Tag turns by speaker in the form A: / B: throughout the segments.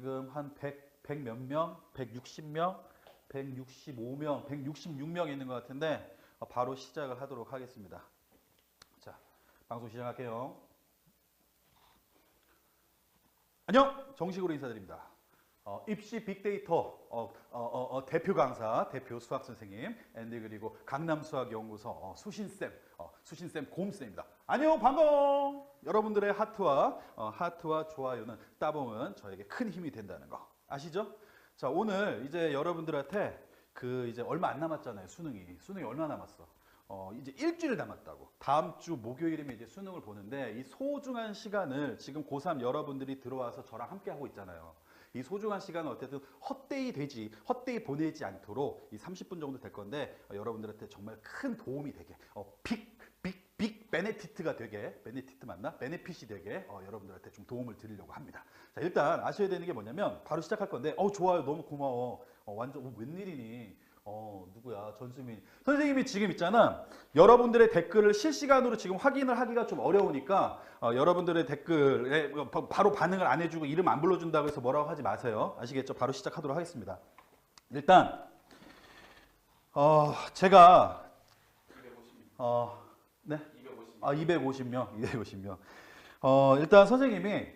A: 지금 한 100 몇 명, 160명, 165명, 166명 있는 것 같은데 바로 시작을 하도록 하겠습니다. 자, 방송 시작할게요. 안녕! 정식으로 인사드립니다. 입시 빅데이터 대표 강사, 대표 수학 선생님, 앤디 그리고 강남수학연구소 수신쌤 곰쌤입니다. 안녕, 반가워. 여러분들의 하트와 좋아요는 따봉은 저에게 큰 힘이 된다는 거 아시죠? 자, 오늘 이제 여러분들한테 이제 얼마 안 남았잖아요. 수능이 얼마 남았어? 이제 일주일 남았다고. 다음 주 목요일이면 이제 수능을 보는데 이 소중한 시간을 지금 고3 여러분들이 들어와서 저랑 함께 하고 있잖아요. 이 소중한 시간은 어쨌든 헛되이 보내지 않도록 이 30분 정도 될 건데 여러분들한테 정말 큰 도움이 되게 빅 베네피트가 되게 베네핏이 되게 여러분들한테 좀 도움을 드리려고 합니다. 자, 일단 아셔야 되는 게 뭐냐면 바로 시작할 건데 좋아요, 너무 고마워. 완전 웬일이니? 누구야? 전수민 선생님이 지금 있잖아. 여러분들의 댓글을 실시간으로 지금 확인을 하기가 좀 어려우니까 여러분들의 댓글에 바로 반응을 안 해주고 이름 안 불러준다고 해서 뭐라고 하지 마세요. 아시겠죠? 바로 시작하도록 하겠습니다. 일단 제가 250명. 일단 선생님이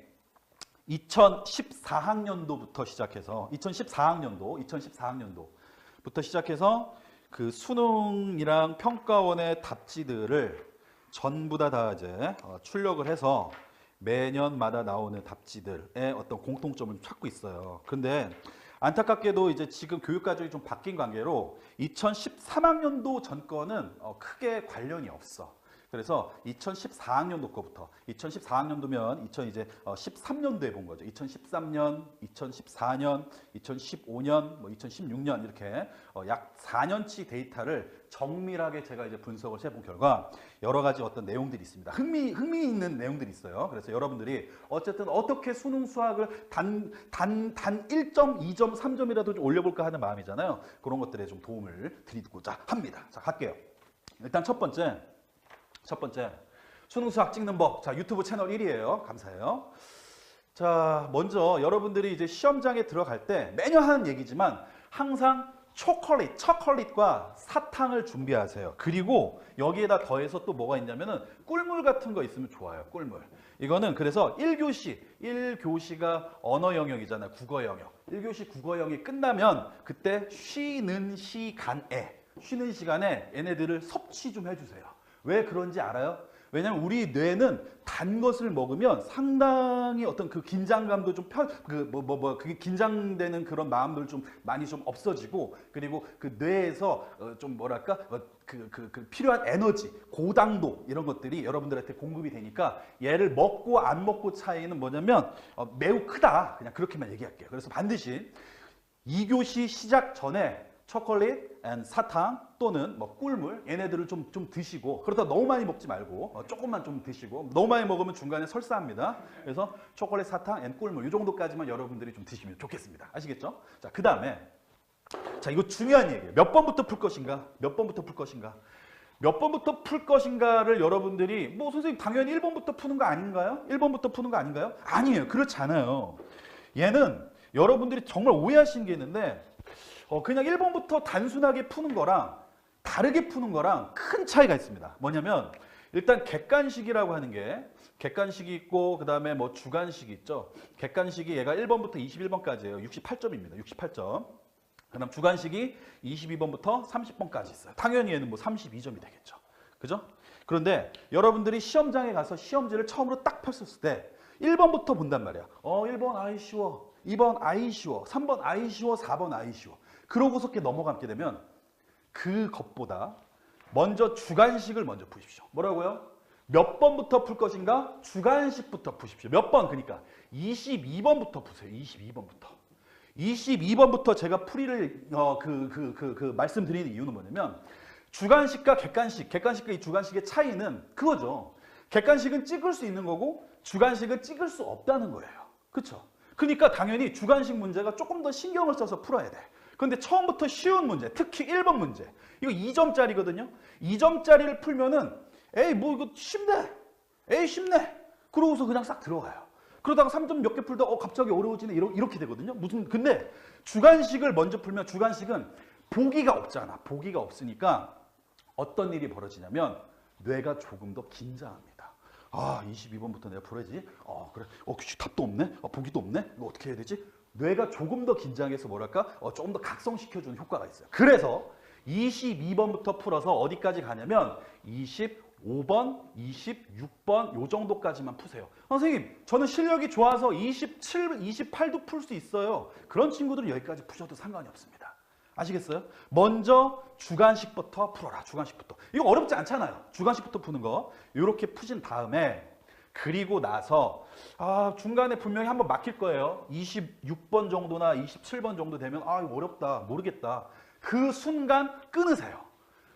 A: 2014학년도부터 시작해서 2014학년도부터 시작해서 그 수능이랑 평가원의 답지들을 전부 다 이제 출력을 해서 매년마다 나오는 답지들의 어떤 공통점을 찾고 있어요. 근데 안타깝게도 이제 지금 교육과정이 좀 바뀐 관계로 2013학년도 전 거는 크게 관련이 없어. 그래서 2014학년도 거부터 2014학년도면 이제 13년도에 본 거죠. 2013년, 2014년, 2015년, 2016년 이렇게 약 4년치 데이터를 정밀하게 제가 이제 분석을 해본 결과 여러 가지 어떤 내용들이 있습니다. 흥미있는 내용들이 있어요. 그래서 여러분들이 어쨌든 어떻게 수능 수학을 단 1점, 2점, 3점이라도 좀 올려볼까 하는 마음이잖아요. 그런 것들에 좀 도움을 드리고자 합니다. 자, 갈게요. 일단 첫 번째 수능 수학 찍는 법. 자, 유튜브 채널 1위에요. 감사해요. 자, 먼저 여러분들이 이제 시험장에 들어갈 때 매년 하는 얘기지만 항상 초콜릿과 사탕을 준비하세요. 그리고 여기에다 더해서 또 뭐가 있냐면은 꿀물 같은 거 있으면 좋아요. 꿀물. 이거는 그래서 1교시가 언어 영역이잖아요. 국어 영역. 1교시 국어 영역이 끝나면 그때 쉬는 시간에 얘네들을 섭취 좀 해주세요. 왜 그런지 알아요? 왜냐면 우리 뇌는 단 것을 먹으면 상당히 어떤 그 긴장감도 좀 그게 긴장되는 그런 마음들 좀 많이 좀 없어지고, 그리고 그 뇌에서 좀 뭐랄까 필요한 에너지, 고당도 이런 것들이 여러분들한테 공급이 되니까 얘를 먹고 안 먹고 차이는 뭐냐면 매우 크다. 그냥 그렇게만 얘기할게요. 그래서 반드시 2교시 시작 전에 초콜릿, 사탕 또는 꿀물 얘네들을 좀 드시고, 그러다 너무 많이 먹지 말고 조금만 좀 드시고, 너무 많이 먹으면 중간에 설사합니다. 그래서 초콜릿, 사탕, 꿀물 이 정도까지만 여러분들이 좀 드시면 좋겠습니다. 아시겠죠? 자, 그 다음에 자, 이거 중요한 얘기예요. 몇 번부터 풀 것인가를 여러분들이 선생님 당연히 1번부터 푸는 거 아닌가요? 1번부터 푸는 거 아닌가요? 아니에요. 그렇지 않아요. 얘는 여러분들이 정말 오해하시는 게 있는데 그냥 1번부터 단순하게 푸는 거랑 다르게 푸는 거랑 큰 차이가 있습니다. 뭐냐면 일단 객관식이라고 하는 게 객관식이 있고 그 다음에 주관식이 있죠. 객관식이 얘가 1번부터 21번까지예요. 68점입니다. 68점. 그 다음 주관식이 22번부터 30번까지 있어요. 당연히 얘는 32점이 되겠죠. 그죠? 그런데 여러분들이 시험장에 가서 시험지를 처음으로 딱 폈었을 때 1번부터 본단 말이야. 1번 아이 쉬워, 2번 아이 쉬워, 3번 아이 쉬워, 4번 아이 쉬워. 그러고서 이렇게 넘어가게 되면 그것보다 먼저 주관식을 먼저 푸십시오. 뭐라고요? 몇 번부터 풀 것인가? 주관식부터 푸십시오. 몇 번? 그러니까 22번부터 푸세요. 22번부터 제가 풀이를 말씀드리는 이유는 뭐냐면 주관식과 객관식과 이 주관식의 차이는 그거죠. 객관식은 찍을 수 있는 거고 주관식은 찍을 수 없다는 거예요. 그렇죠? 그러니까 당연히 주관식 문제가 조금 더 신경을 써서 풀어야 돼. 근데 처음부터 쉬운 문제, 특히 1번 문제, 이거 2점짜리거든요. 2점짜리를 풀면은 이거 쉽네. 쉽네. 그러고서 그냥 싹 들어가요. 그러다가 3점 몇 개 풀다 갑자기 어려워지네 이렇게 되거든요. 근데 주간식을 먼저 풀면 주간식은 보기가 없잖아. 보기가 없으니까 어떤 일이 벌어지냐면 뇌가 조금 더 긴장합니다. 22번부터 내가 풀어야지. 그래. 답도 없네. 보기도 없네. 이거 어떻게 해야 되지? 뇌가 조금 더 긴장해서 뭐랄까? 조금 더 각성시켜주는 효과가 있어요. 그래서 22번부터 풀어서 어디까지 가냐면 25번, 26번 요 정도까지만 푸세요. 선생님, 저는 실력이 좋아서 27, 28도 풀 수 있어요. 그런 친구들은 여기까지 푸셔도 상관이 없습니다. 아시겠어요? 먼저 주간식부터 풀어라. 주간식부터. 이거 어렵지 않잖아요. 주간식부터 푸는 거. 이렇게 푸신 다음에 그리고 나서 중간에 분명히 한번 막힐 거예요. 26번 정도나 27번 정도 되면 이거 어렵다. 모르겠다. 그 순간 끊으세요.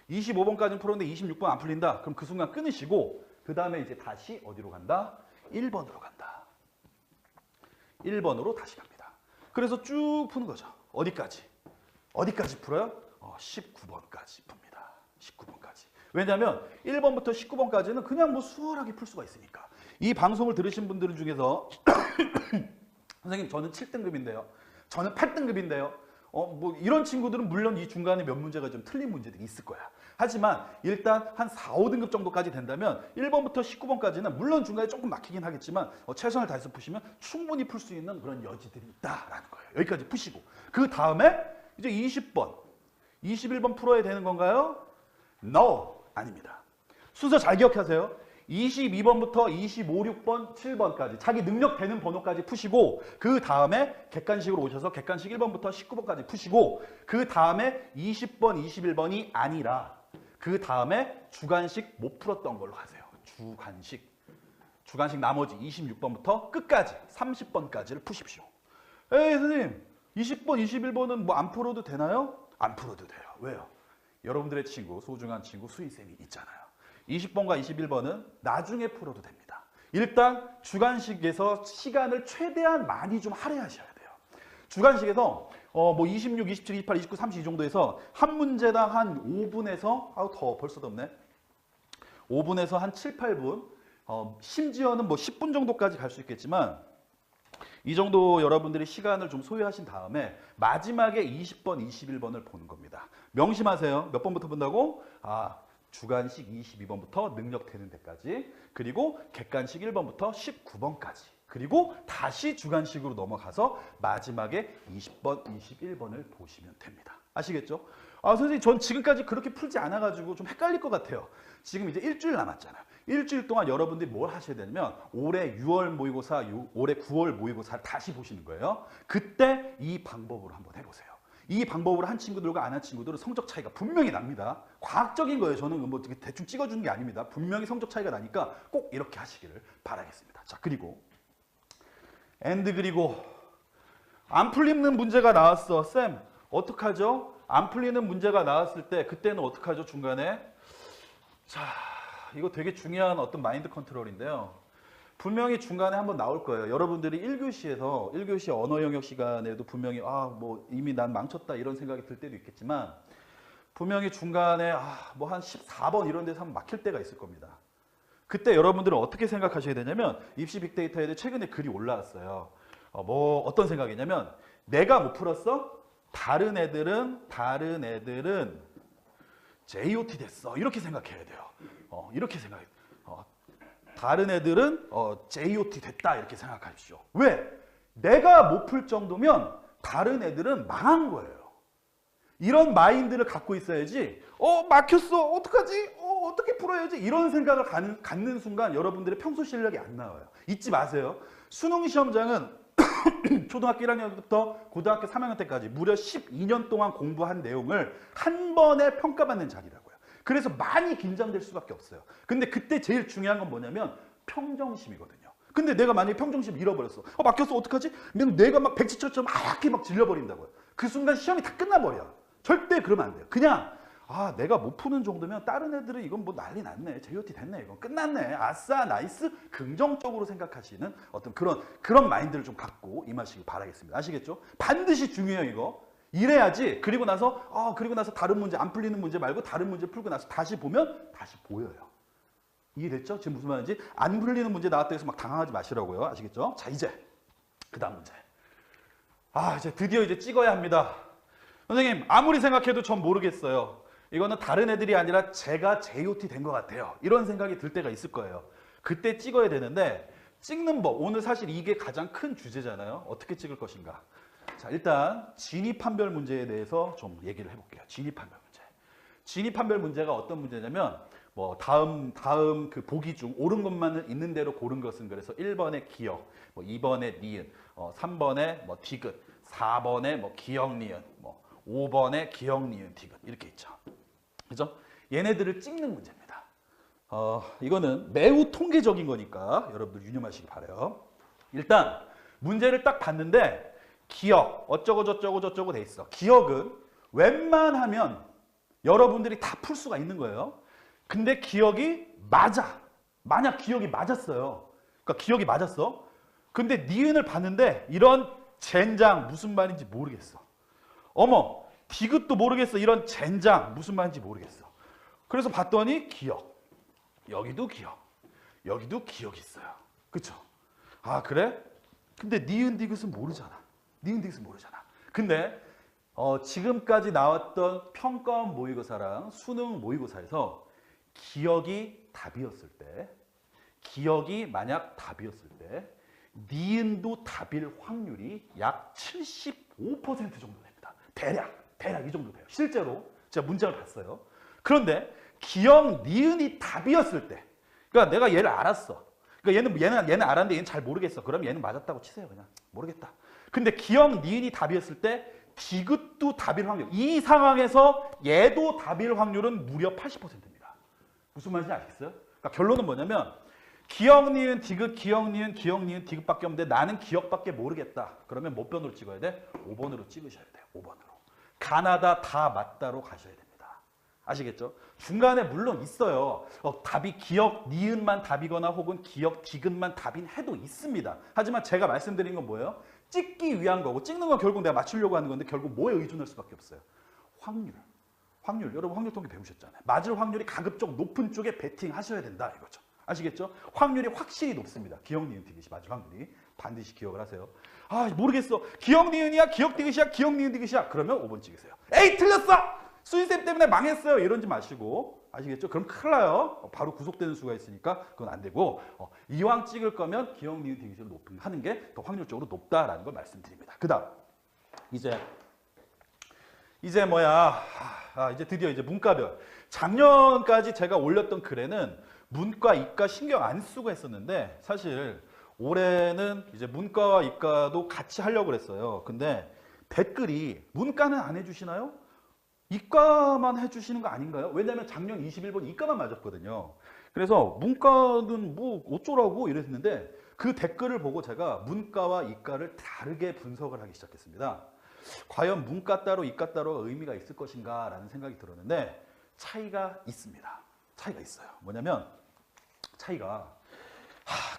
A: 25번까지는 풀었는데 26번 안 풀린다. 그럼 그 순간 끊으시고 그 다음에 이제 다시 어디로 간다? 1번으로 간다. 1번으로 다시 갑니다. 그래서 쭉 푸는 거죠. 어디까지? 어디까지 풀어요? 19번까지 풉니다. 19번까지. 왜냐하면 1번부터 19번까지는 그냥 뭐 수월하게 풀 수가 있으니까. 이 방송을 들으신 분들 중에서 선생님 저는 7등급인데요. 저는 8등급인데요. 뭐 이런 친구들은 물론 이 중간에 몇 문제가 좀 틀린 문제들이 있을 거야. 하지만 일단 한 4, 5등급 정도까지 된다면 1번부터 19번까지는 물론 중간에 조금 막히긴 하겠지만 최선을 다해서 푸시면 충분히 풀 수 있는 그런 여지들이 있다라는 거예요. 여기까지 푸시고 그 다음에 이제 20번, 21번 풀어야 되는 건가요? No, 아닙니다. 순서 잘 기억하세요. 22번부터 25, 6번, 7번까지 자기 능력 되는 번호까지 푸시고 그 다음에 객관식으로 오셔서 객관식 1번부터 19번까지 푸시고 그 다음에 20번, 21번이 아니라 그 다음에 주간식 못 풀었던 걸로 하세요. 주간식 나머지 26번부터 끝까지 30번까지를 푸십시오. 에이 선생님 20번, 21번은 뭐 안 풀어도 되나요? 안 풀어도 돼요. 왜요? 여러분들의 친구, 소중한 친구 수인쌤이 있잖아요. 20번과 21번은 나중에 풀어도 됩니다. 일단 주간식에서 시간을 최대한 많이 좀 할애하셔야 돼요. 주간식에서 뭐 26, 27, 28, 29, 30 이 정도에서 한 문제당 한 5분에서 벌써 덥네. 5분에서 한 7, 8분 심지어는 뭐 10분 정도까지 갈 수 있겠지만 이 정도 여러분들이 시간을 좀 소요하신 다음에 마지막에 20번, 21번을 보는 겁니다. 명심하세요. 몇 번부터 본다고? 주간식 22번부터 능력 되는 데까지, 그리고 객관식 1번부터 19번까지, 그리고 다시 주간식으로 넘어가서 마지막에 20번, 21번을 보시면 됩니다. 아시겠죠? 선생님 전 지금까지 그렇게 풀지 않아가지고 좀 헷갈릴 것 같아요. 지금 이제 일주일 남았잖아요. 일주일 동안 여러분들이 뭘 하셔야 되냐면 올해 6월 모의고사, 올해 9월 모의고사를 다시 보시는 거예요. 그때 이 방법으로 한번 해보세요. 이 방법으로 한 친구들과 안 한 친구들은 성적 차이가 분명히 납니다. 과학적인 거예요. 저는 뭐 대충 찍어주는 게 아닙니다. 분명히 성적 차이가 나니까 꼭 이렇게 하시기를 바라겠습니다. 자, 그리고 그리고 안 풀리는 문제가 나왔어. 쌤 어떡하죠? 안 풀리는 문제가 나왔을 때 그때는 어떡하죠? 중간에 자, 이거 되게 중요한 어떤 마인드 컨트롤인데요. 분명히 중간에 한번 나올 거예요. 여러분들이 1교시 언어 영역 시간에도 분명히 뭐 이미 난 망쳤다 이런 생각이 들 때도 있겠지만 분명히 중간에 뭐 한 14번 이런 데서 한번 막힐 때가 있을 겁니다. 그때 여러분들은 어떻게 생각하셔야 되냐면 입시 빅데이터에 최근에 글이 올라왔어요. 뭐 어떤 생각이냐면 내가 못 풀었어? 다른 애들은 JOT 됐어. 이렇게 생각해야 돼요. 이렇게 생각해요. 다른 애들은 JOT 됐다 이렇게 생각하십시오. 왜? 내가 못 풀 정도면 다른 애들은 망한 거예요. 이런 마인드를 갖고 있어야지 막혔어 어떡하지? 어떻게 풀어야지? 이런 생각을 갖는 순간 여러분들의 평소 실력이 안 나와요. 잊지 마세요. 수능 시험장은 초등학교 1학년부터 고등학교 3학년 때까지 무려 12년 동안 공부한 내용을 한 번에 평가받는 자리라고요. 그래서 많이 긴장될 수밖에 없어요. 근데 그때 제일 중요한 건 뭐냐면 평정심이거든요. 근데 내가 만약에 평정심 잃어버렸어. 막혔어 어떡하지? 내가 막 백지처럼 하얗게 막 질려버린다고요. 그 순간 시험이 다 끝나버려. 절대 그러면 안 돼요. 그냥 내가 못 푸는 정도면 다른 애들은 이건 뭐 난리 났네. JOT 됐네. 이건 끝났네. 아싸 나이스. 긍정적으로 생각하시는 어떤 그런 마인드를 좀 갖고 임하시길 바라겠습니다. 아시겠죠? 반드시 중요해요 이거. 이래야지 그리고 나서 다른 문제 안 풀리는 문제 말고 다른 문제 풀고 나서 다시 보면 다시 보여요. 이해됐죠? 지금 무슨 말인지 안 풀리는 문제 나왔다 해서 막 당황하지 마시라고요. 아시겠죠? 자, 이제 그 다음 문제. 이제 드디어 이제 찍어야 합니다. 선생님, 아무리 생각해도 전 모르겠어요. 이거는 다른 애들이 아니라 제가 JOT 된 것 같아요. 이런 생각이 들 때가 있을 거예요. 그때 찍어야 되는데 찍는 법, 오늘 사실 이게 가장 큰 주제잖아요. 어떻게 찍을 것인가. 자, 일단 진입한별 문제에 대해서 좀 얘기를 해볼게요. 진입한별 문제. 진입한별 문제가 어떤 문제냐면 뭐 다음 그 보기 중 옳은 것만 있는 대로 고른 것은 그래서 1번에 기역, 뭐 2번에 니은, 3번에 뭐 디귿, 4번에 뭐 기역 니은, 뭐 5번에 기역 니은 디귿 이렇게 있죠. 그죠? 얘네들을 찍는 문제입니다. 이거는 매우 통계적인 거니까 여러분들 유념하시기 바라요. 일단 문제를 딱 봤는데 기역 어쩌고 저쩌고 저쩌고 돼 있어. 기역은 웬만하면 여러분들이 다 풀 수가 있는 거예요. 근데 기억이 맞아. 만약 기억이 맞았어요. 그러니까 기억이 맞았어. 근데 니은을 봤는데 이런 젠장 무슨 말인지 모르겠어. 어머, 디귿도 모르겠어. 이런 젠장 무슨 말인지 모르겠어. 그래서 봤더니 기억. 여기도 기억. 여기도 기억이 있어요. 그쵸? 아, 그래? 근데 니은 디귿은 모르잖아. 니은 디귿은 모르잖아. 근데 지금까지 나왔던 평가원 모의고사랑 수능 모의고사에서 기억이 답이었을 때, 기억이 만약 답이었을 때 니은도 답일 확률이 약 75% 정도 됩니다. 대략 이 정도 돼요. 실제로 제가 문장을 봤어요. 그런데 기억, 니은이 답이었을 때, 그러니까 내가 얘를 알았어. 그러니까 얘는 알았는데 얘는 잘 모르겠어. 그럼 얘는 맞았다고 치세요. 그냥 모르겠다. 근데 기억, 니은이 답이었을 때 디귿도 답일 확률. 이 상황에서 얘도 답일 확률은 무려 80%입니다. 무슨 말인지 아시겠어요? 그러니까 결론은 뭐냐면 기억, 니은, 디귿, 기억, 니은, 기억, 니은, 디귿밖에 없는데 나는 기억밖에 모르겠다. 그러면 몇 번으로 찍어야 돼? 5번으로 찍으셔야 돼요. 5번으로. 가나다 다 맞다로 가셔야 됩니다. 아시겠죠? 중간에 물론 있어요. 답이 기억, 니은만 답이거나 혹은 기억, 디귿만 답인 해도 있습니다. 하지만 제가 말씀드린 건 뭐예요? 찍기 위한 거고 찍는 건 결국 내가 맞추려고 하는 건데 결국 뭐에 의존할 수밖에 없어요? 확률. 여러분 확률 통계 배우셨잖아요. 맞을 확률이 가급적 높은 쪽에 베팅 하셔야 된다 이거죠. 아시겠죠? 확률이 확실히 높습니다. 기억, 니은, 디귿이 맞을 확률이. 반드시 기억을 하세요. 모르겠어. 기억, 니은이야? 기억, 디귿이야? 기억, 니은, 디귿이야? 그러면 5번 찍으세요. 에이, 틀렸어! 수인쌤 때문에 망했어요. 이러지 마시고. 아시겠죠? 그럼 큰일 나요. 바로 구속되는 수가 있으니까 그건 안 되고 이왕 찍을 거면 기억, 니은, 디귿을 하는 게 더 확률적으로 높다라는 걸 말씀드립니다. 그 다음 이제 뭐야? 이제 드디어 이제 문과별. 작년까지 제가 올렸던 글에는 문과, 이과 신경 안 쓰고 했었는데 사실 올해는 이제 문과와 이과도 같이 하려고 그랬어요. 근데 댓글이 문과는 안 해주시나요? 이과만 해주시는 거 아닌가요? 왜냐면 작년 21번 이과만 맞았거든요. 그래서 문과는 뭐 어쩌라고 이랬는데 그 댓글을 보고 제가 문과와 이과를 다르게 분석을 하기 시작했습니다. 과연 문과 따로 이과 따로 의미가 있을 것인가 라는 생각이 들었는데 차이가 있습니다. 차이가 있어요. 뭐냐면 차이가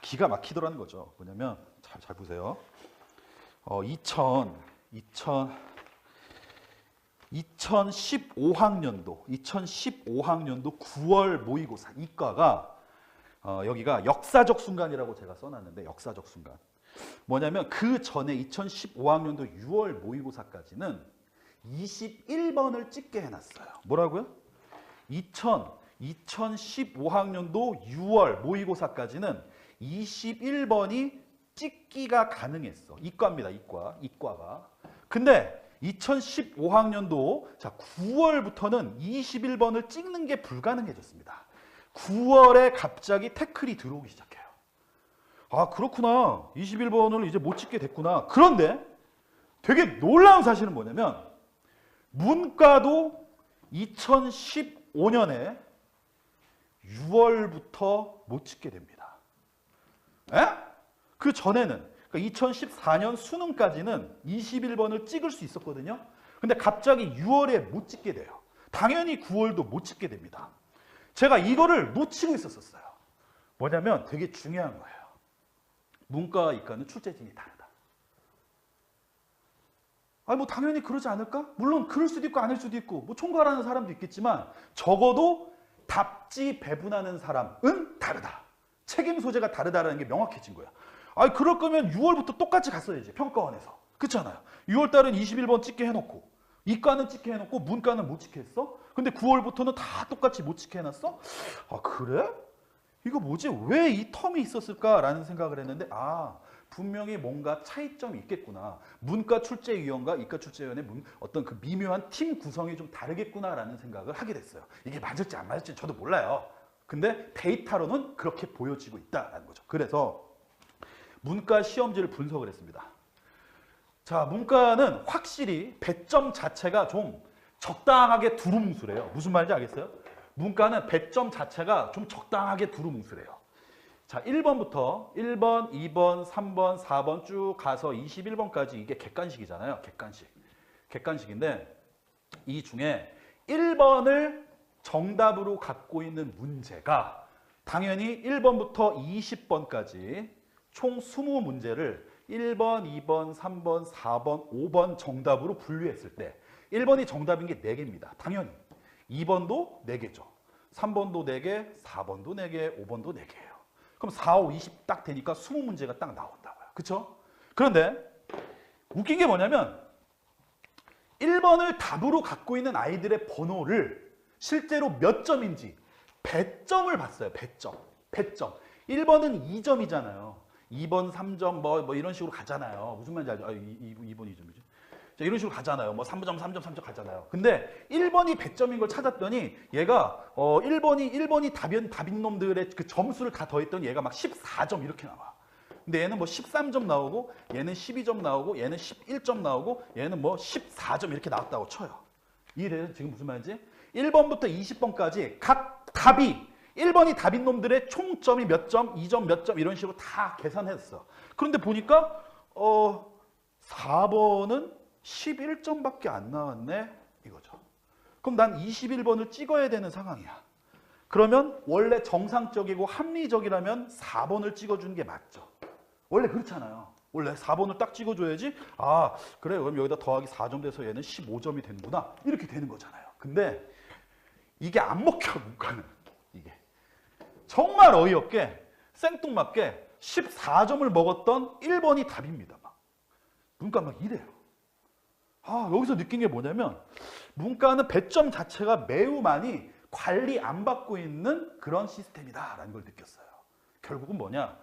A: 기가 막히더라는 거죠. 뭐냐면 잘 보세요. 2015학년도 9월 모의고사 이과가 여기가 역사적 순간이라고 제가 써놨는데 역사적 순간 뭐냐면 그 전에 2015학년도 6월 모의고사까지는 21번을 찍게 해놨어요. 뭐라고요? 2015학년도 6월 모의고사까지는 21번이 찍기가 가능했어. 이과입니다. 이과가. 근데 2015학년도 9월부터는 21번을 찍는 게 불가능해졌습니다. 9월에 갑자기 태클이 들어오기 시작해요. 그렇구나. 21번을 이제 못 찍게 됐구나. 그런데 되게 놀라운 사실은 뭐냐면 문과도 2015년에 6월부터 못 찍게 됩니다. 그 전에는 그러니까 2014년 수능까지는 21번을 찍을 수 있었거든요. 근데 갑자기 6월에 못 찍게 돼요. 당연히 9월도 못 찍게 됩니다. 제가 이거를 놓치고 있었어요. 뭐냐면 되게 중요한 거예요. 문과와 이과는 출제진이 다르다. 뭐 당연히 그러지 않을까? 물론 그럴 수도 있고 아닐 수도 있고 뭐 총괄하는 사람도 있겠지만 적어도 답지 배분하는 사람은 다르다. 책임 소재가 다르다라는 게 명확해진 거야. 아니 그럴 거면 6월부터 똑같이 갔어야지. 평가원에서. 그렇잖아요. 6월 달은 21번 찍게 해놓고 이과는 찍게 해놓고 문과는 못 찍게 했어? 근데 9월부터는 다 똑같이 못 찍게 해놨어? 아 그래? 이거 뭐지? 왜 이 텀이 있었을까라는 생각을 했는데 분명히 뭔가 차이점이 있겠구나. 문과 출제위원과 이과 출제위원의 어떤 그 미묘한 팀 구성이 좀 다르겠구나라는 생각을 하게 됐어요. 이게 맞을지 안 맞을지 저도 몰라요. 근데 데이터로는 그렇게 보여지고 있다는 거죠. 그래서 문과 시험지를 분석을 했습니다. 자, 문과는 확실히 배점 자체가 좀 적당하게 두루뭉술해요. 무슨 말인지 알겠어요? 문과는 배점 자체가 좀 적당하게 두루뭉술해요. 자, 1번부터 1번, 2번, 3번, 4번 쭉 가서 21번까지 이게 객관식이잖아요. 객관식인데 이 중에 1번을 정답으로 갖고 있는 문제가 당연히 1번부터 20번까지 총 20문제를 1번, 2번, 3번, 4번, 5번 정답으로 분류했을 때 1번이 정답인 게 4개입니다. 당연히. 2번도 4개죠. 3번도 4개, 4번도 4개, 5번도 4개예요. 그럼 4, 5, 20 딱 되니까 20문제가 딱 나온다고요. 그렇죠? 그런데 웃긴 게 뭐냐면 1번을 답으로 갖고 있는 아이들의 번호를 실제로 몇 점인지 배점을 봤어요. 배점. 1번은 2점이잖아요. 2번 3점 뭐 이런 식으로 가잖아요. 무슨 말인지 알죠? 2번 2점이죠. 자, 이런 식으로 가잖아요. 뭐 3점 3점 가잖아요. 근데 1번이 배점인 걸 찾았더니 얘가 1번이 답인 놈들의 그 점수를 다 더했더니 얘가 막 14점 이렇게 나와. 근데 얘는 뭐 13점 나오고 얘는 12점 나오고 얘는 11점 나오고 얘는 뭐 14점 이렇게 나왔다고 쳐요. 이해돼요? 지금 무슨 말인지? 1번부터 20번까지 각 답이 1번이 답인 놈들의 총점이 몇 점, 2점 몇 점 이런 식으로 다 계산했어. 그런데 보니까 4번은 11점밖에 안 나왔네 이거죠. 그럼 난 21번을 찍어야 되는 상황이야. 그러면 원래 정상적이고 합리적이라면 4번을 찍어주는 게 맞죠. 원래 그렇잖아요. 원래 4번을 딱 찍어줘야지 그래 그럼 여기다 더하기 4점 돼서 얘는 15점이 되는구나 이렇게 되는 거잖아요. 근데 이게 안 먹혀 문과는. 이게 정말 어이없게 생뚱맞게 14점을 먹었던 1번이 답입니다. 문과 막 이래요. 여기서 느낀 게 뭐냐면 문과는 배점 자체가 매우 많이 관리 안 받고 있는 그런 시스템이다라는 걸 느꼈어요. 결국은 뭐냐?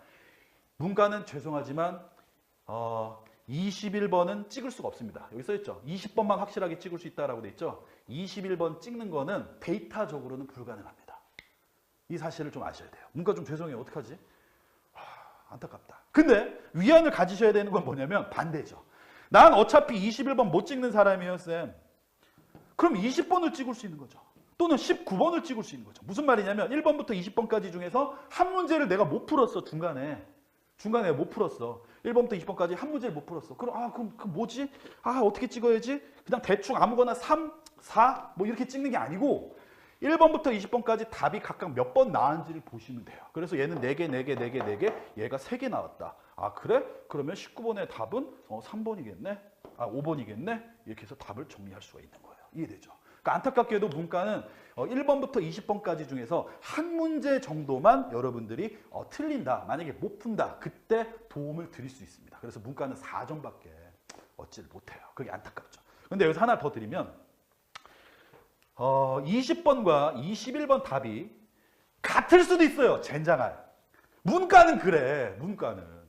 A: 문과는 죄송하지만 21번은 찍을 수가 없습니다. 여기 써있죠. 20번만 확실하게 찍을 수 있다라고 돼 있죠. 21번 찍는 거는 데이터적으로는 불가능합니다. 이 사실을 좀 아셔야 돼요. 문과 좀 죄송해요. 어떡하지? 안타깝다. 근데 위안을 가지셔야 되는 건 뭐냐면 반대죠. 난 어차피 21번 못 찍는 사람이에요, 쌤. 그럼 20번을 찍을 수 있는 거죠. 또는 19번을 찍을 수 있는 거죠. 무슨 말이냐면 1번부터 20번까지 중에서 한 문제를 내가 못 풀었어, 중간에 못 풀었어. 1번부터 20번까지 한 문제를 못 풀었어. 그럼 그 뭐지? 어떻게 찍어야지? 그냥 대충 아무거나 3, 4 뭐 이렇게 찍는 게 아니고 1번부터 20번까지 답이 각각 몇 번 나왔는지를 보시면 돼요. 그래서 얘는 4개, 4개, 4개, 4개, 얘가 3개 나왔다. 그래? 그러면 19번의 답은 3번이겠네? 5번이겠네? 이렇게 해서 답을 정리할 수가 있는 거예요. 이해되죠? 그러니까 안타깝게도 문과는 1번부터 20번까지 중에서 한 문제 정도만 여러분들이 틀린다. 만약에 못 푼다. 그때 도움을 드릴 수 있습니다. 그래서 문과는 4점밖에 얻지를 못해요. 그게 안타깝죠. 근데 여기서 하나 더 드리면 20번과 21번 답이 같을 수도 있어요. 젠장할. 문과는 그래. 문과는.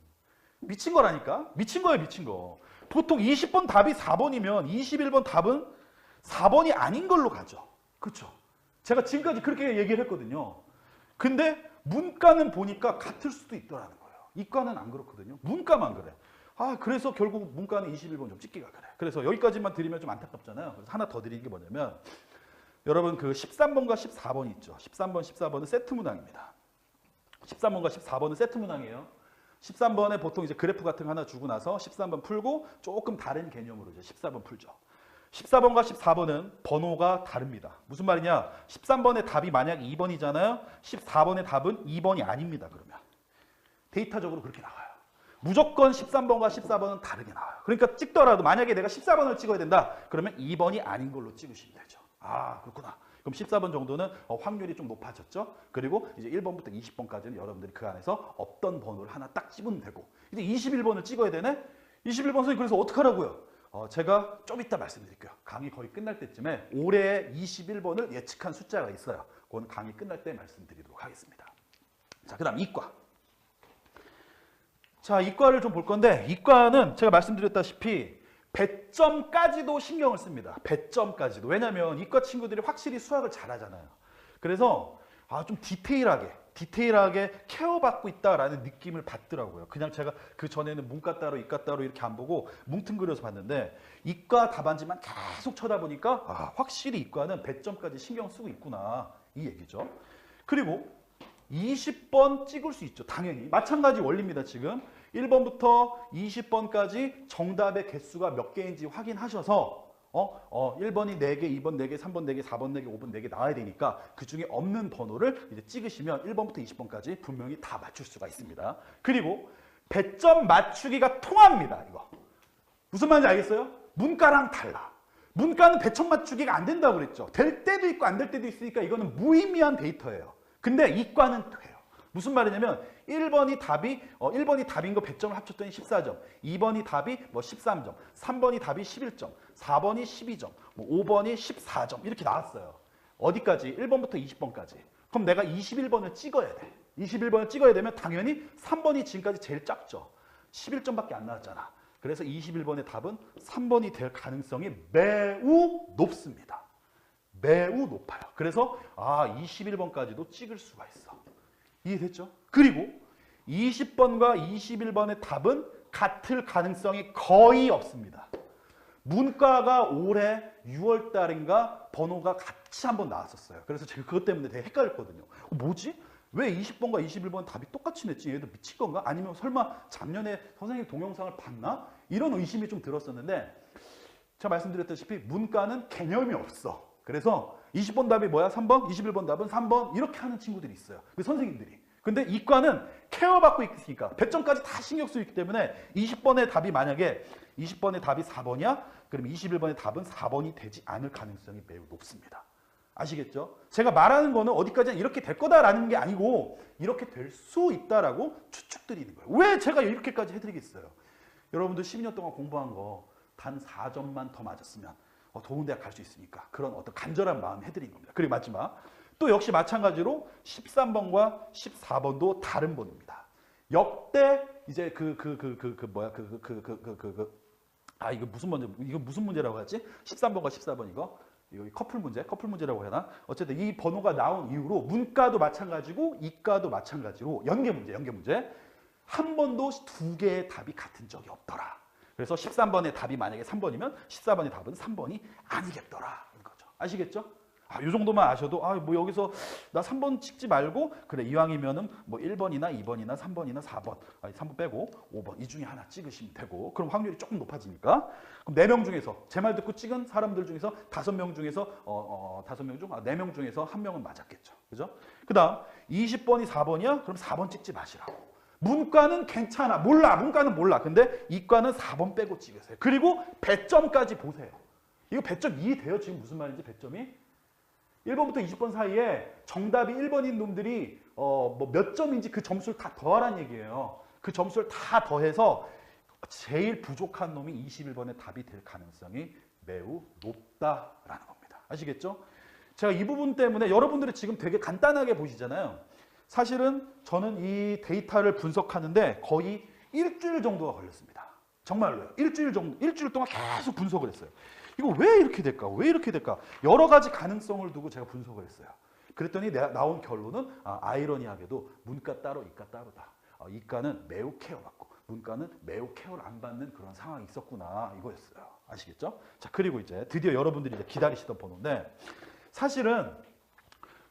A: 미친 거라니까. 미친 거예요. 미친 거. 보통 20번 답이 4번이면 21번 답은 4번이 아닌 걸로 가죠. 그렇죠? 제가 지금까지 그렇게 얘기를 했거든요. 근데 문과는 보니까 같을 수도 있더라는 거예요. 이과는 안 그렇거든요. 문과만 그래. 그래서 결국 문과는 21번 좀 찍기가 그래. 그래서 여기까지만 드리면 좀 안타깝잖아요. 그래서 하나 더 드리는 게 뭐냐면 여러분 그 13번과 14번 있죠. 13번, 14번은 세트 문항입니다. 13번과 14번은 세트 문항이에요. 13번에 보통 이제 그래프 같은 거 하나 주고 나서 13번 풀고 조금 다른 개념으로 이제 14번 풀죠. 14번과 14번은 번호가 다릅니다. 무슨 말이냐? 13번의 답이 만약 2번이잖아요. 14번의 답은 2번이 아닙니다. 그러면 데이터적으로 그렇게 나와요. 무조건 13번과 14번은 다르게 나와요. 그러니까 찍더라도 만약에 내가 14번을 찍어야 된다. 그러면 2번이 아닌 걸로 찍으시면 되죠. 그렇구나. 그럼 14번 정도는 확률이 좀 높아졌죠. 그리고 이제 1번부터 20번까지는 여러분들이 그 안에서 없던 번호를 하나 딱 집으면 되고 이제 21번을 찍어야 되네. 21번 선생님 그래서 어떻게 하라고요? 제가 좀 이따 말씀드릴게요. 강의 거의 끝날 때쯤에 올해 21번을 예측한 숫자가 있어요. 그건 강의 끝날 때 말씀드리도록 하겠습니다. 자, 그 다음 이과. 자, 이과를 좀 볼 건데 이과는 제가 말씀드렸다시피 배점까지도 신경을 씁니다. 배점까지도. 왜냐하면 이과 친구들이 확실히 수학을 잘하잖아요. 그래서 좀 디테일하게 케어받고 있다라는 느낌을 받더라고요. 그냥 제가 그 전에는 문과 따로 이과 따로 이렇게 안 보고 뭉뚱그려서 봤는데 이과 답안지만 계속 쳐다보니까 확실히 이과는 배점까지 신경 쓰고 있구나 이 얘기죠. 그리고 20번 찍을 수 있죠. 당연히. 마찬가지 원리입니다. 지금 1번부터 20번까지 정답의 개수가 몇 개인지 확인하셔서 1번이 4개, 2번 4개, 3번 4개, 4번 4개, 5번 4개 나와야 되니까 그 중에 없는 번호를 이제 찍으시면 1번부터 20번까지 분명히 다 맞출 수가 있습니다. 그리고 배점 맞추기가 통합니다. 이거. 무슨 말인지 알겠어요? 문과랑 달라. 문과는 배점 맞추기가 안 된다고 그랬죠. 될 때도 있고 안 될 때도 있으니까 이거는 무의미한 데이터예요. 근데 이과는 돼요. 무슨 말이냐면 1번이 답인 거 100점을 합쳤더니 14점, 2번이 답이 13점, 3번이 답이 11점, 4번이 12점, 5번이 14점 이렇게 나왔어요. 어디까지? 1번부터 20번까지. 그럼 내가 21번을 찍어야 돼. 21번을 찍어야 되면 당연히 3번이 지금까지 제일 작죠. 11점밖에 안 나왔잖아. 그래서 21번의 답은 3번이 될 가능성이 매우 높습니다. 매우 높아요. 그래서 21번까지도 찍을 수가 있어. 이해됐죠? 그리고 20번과 21번의 답은 같을 가능성이 거의 없습니다. 문과가 올해 6월 달인가 번호가 같이 한번 나왔었어요. 그래서 제가 그것 때문에 되게 헷갈렸거든요. 뭐지? 왜 20번과 21번 답이 똑같이 냈지? 얘들 미친 건가? 아니면 설마 작년에 선생님 동영상을 봤나? 이런 의심이 좀 들었었는데 제가 말씀드렸다시피 문과는 개념이 없어. 그래서 20번 답이 뭐야? 3번? 21번 답은 3번? 이렇게 하는 친구들이 있어요. 그 선생님들이. 근데 이과는 케어받고 있으니까 배점까지 다 신경 쓰기 때문에 20번의 답이 만약에 20번의 답이 4번이야? 그럼 21번의 답은 4번이 되지 않을 가능성이 매우 높습니다. 아시겠죠? 제가 말하는 거는 어디까지나 이렇게 될 거다라는 게 아니고 이렇게 될 수 있다라고 추측드리는 거예요. 왜 제가 이렇게까지 해드리겠어요? 여러분들 12년 동안 공부한 거 단 4점만 더 맞았으면 좋은 대학 갈 수 있으니까 그런 어떤 간절한 마음 해드린 겁니다. 그리고 마지막 또 역시 마찬가지로 13번과 14번도 다른 번호입니다. 역대 이제 이거 무슨 문제라고 하지? 13번과 14번 이거 커플 문제라고 해야 하나? 어쨌든 이 번호가 나온 이후로 문과도 마찬가지고 이과도 마찬가지로 연계 문제 한 번도 두 개의 답이 같은 적이 없더라. 그래서 13번의 답이 만약에 3번이면 14번의 답은 3번이 아니겠더라. 이거죠. 아시겠죠? 이 정도만 아셔도 여기서 나 3번 찍지 말고 그래 이왕이면은 1번이나 2번이나 3번이나 4번 3번 빼고 5번 이 중에 하나 찍으시면 되고 그럼 확률이 조금 높아지니까 그럼 4명 중에서 제 말 듣고 찍은 사람들 중에서 5명 중에서 5명 중 4명 중에서 1명은 맞았겠죠. 그죠? 그다음 20번이 4번이야? 그럼 4번 찍지 마시라고. 문과는 괜찮아. 문과는 몰라. 근데 이과는 4번 빼고 찍으세요. 그리고 배점까지 보세요. 이거 배점 이해돼요? 지금 무슨 말인지 배점이? 1번부터 20번 사이에 정답이 1번인 놈들이 몇 점인지 그 점수를 다 더하라는 얘기예요. 그 점수를 다 더해서 제일 부족한 놈이 21번의 답이 될 가능성이 매우 높다라는 겁니다. 아시겠죠? 제가 이 부분 때문에 여러분들이 지금 되게 간단하게 보시잖아요. 사실은 저는 이 데이터를 분석하는데 거의 일주일 정도가 걸렸습니다. 정말로요. 일주일 동안 계속 분석을 했어요. 이거 왜 이렇게 될까? 왜 이렇게 될까? 여러 가지 가능성을 두고 제가 분석을 했어요. 그랬더니 나온 결론은 아이러니하게도 문과 따로 이과 따로다. 이과는 매우 케어받고 문과는 매우 케어를 안 받는 그런 상황이 있었구나 이거였어요. 아시겠죠? 자, 그리고 이제 드디어 여러분들이 이제 기다리시던 번호인데 사실은